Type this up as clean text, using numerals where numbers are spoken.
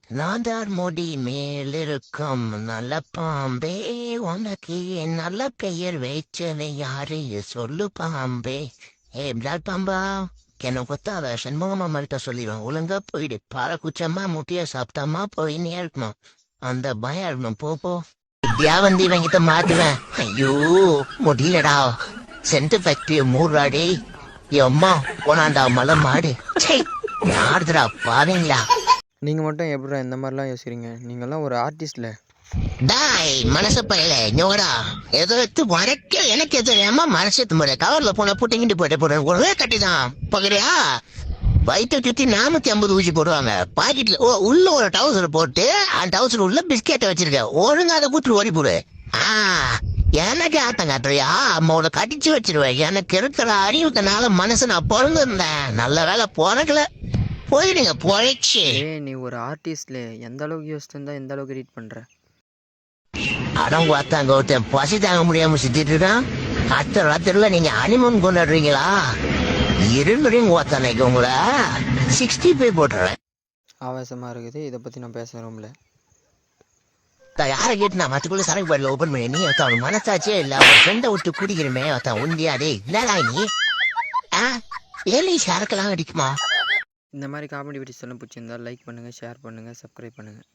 நான் தான் முடி மேலிருக்கும் நல்ல பாம்பே, உனக்கு என் நல்ல பெயர் வைச்சதை யாரு சொல்லு பாம்பே. பிளாக் பாம்பா, என்ன கொத்தாத சண்முகமா மறுத்த சொல்லிடுவேன். ஒழுங்கா போயிடு. பாறை குச்சமா முட்டிய சாப்பிட்டாமா போயின்னே இருக்கணும். அந்த பயம் இருக்கணும். போ இப்படியா வந்து இவங்கிட்ட மாட்டுவேன். ஐயோ முடியலடா. சென்ட் ஃபேக்டரிய மூடுறாடே. அம்மா போனாண்டா மலை மாடு. சே யாருதுடா பாவீங்களா. நீங்கள் மட்டும் எப்படிடா இந்த மாதிரிலாம் யோசிக்கிறீங்க? நீங்கள்லாம் ஒரு ஆர்டிஸ்ட்ல. டாய் மனசு பையல ஞோடா. ஏதோ எடுத்து வரைக்க எனக்கு எது ஏமா மனசு எடுத்து முறை கவர்ல போன புட்டிங்கிட்டு போயிட்டு ஒரே கட்டிதான் பகுறியா. வயிற்றை சுத்தி 450 ஊசி போடுவாங்க பாக்கெட்ல. உள்ள ஒரு டவுசர் போட்டு அந்த டவுசர் உள்ள பிஸ்கெட்டை வச்சிருக்க. ஒழுங்கா அதை கூட்டு ஓடி போடு. எனக்கு ஆட்டம் காட்டுறியா? அம்மாவோட கட்டிச்சு வச்சிருவேன். எனக்கு இருக்கிற அறிவுக்கனால மனசு நான் பிறந்திருந்தேன். நல்ல வேலை பிறக்கல. போயிடுங்க பொழைச்சு. நீ ஒரு ஆர்டிஸ்ட்ல எந்த அளவுக்கு யோசிச்சிருந்தா எந்த அளவுக்கு எடிட் பண்ணுற? அடம் பார்த்தாங்க ஒருத்தன் பசி தாங்க முடியாம சுத்திட்டு இருக்கான். அடுத்த ராத்திரில நீங்க அனிமன் கொண்டாடுறீங்களா? இருந்துறீங்க ஓத்தானைக்கு உங்களை 65 போட்டுறேன். ஆவேசமாக இருக்குது. இதை பற்றி நான் பேச விரும்பல. யாரை கேட்டு நான் மற்றக்குள்ள சரக்கு பாட்டில் ஓப்பன் பண்ணி நீ ஒருத்தன் மனசாச்சே இல்ல. ஒரு ஃப்ரெண்டை விட்டு குடிக்கிறமே ஒருத்தன் உண்டியாடே இல்லடா நீ. ஏழை சரக்கெல்லாம் அடிக்குமா? இந்த மாதிரி காமெடி வீடியோஸ் எல்லாம் பிடிச்சிருந்தா லைக் பண்ணுங்கள், ஷேர் பண்ணுங்கள், சப்ஸ்கிரைப் பண்ணுங்கள்.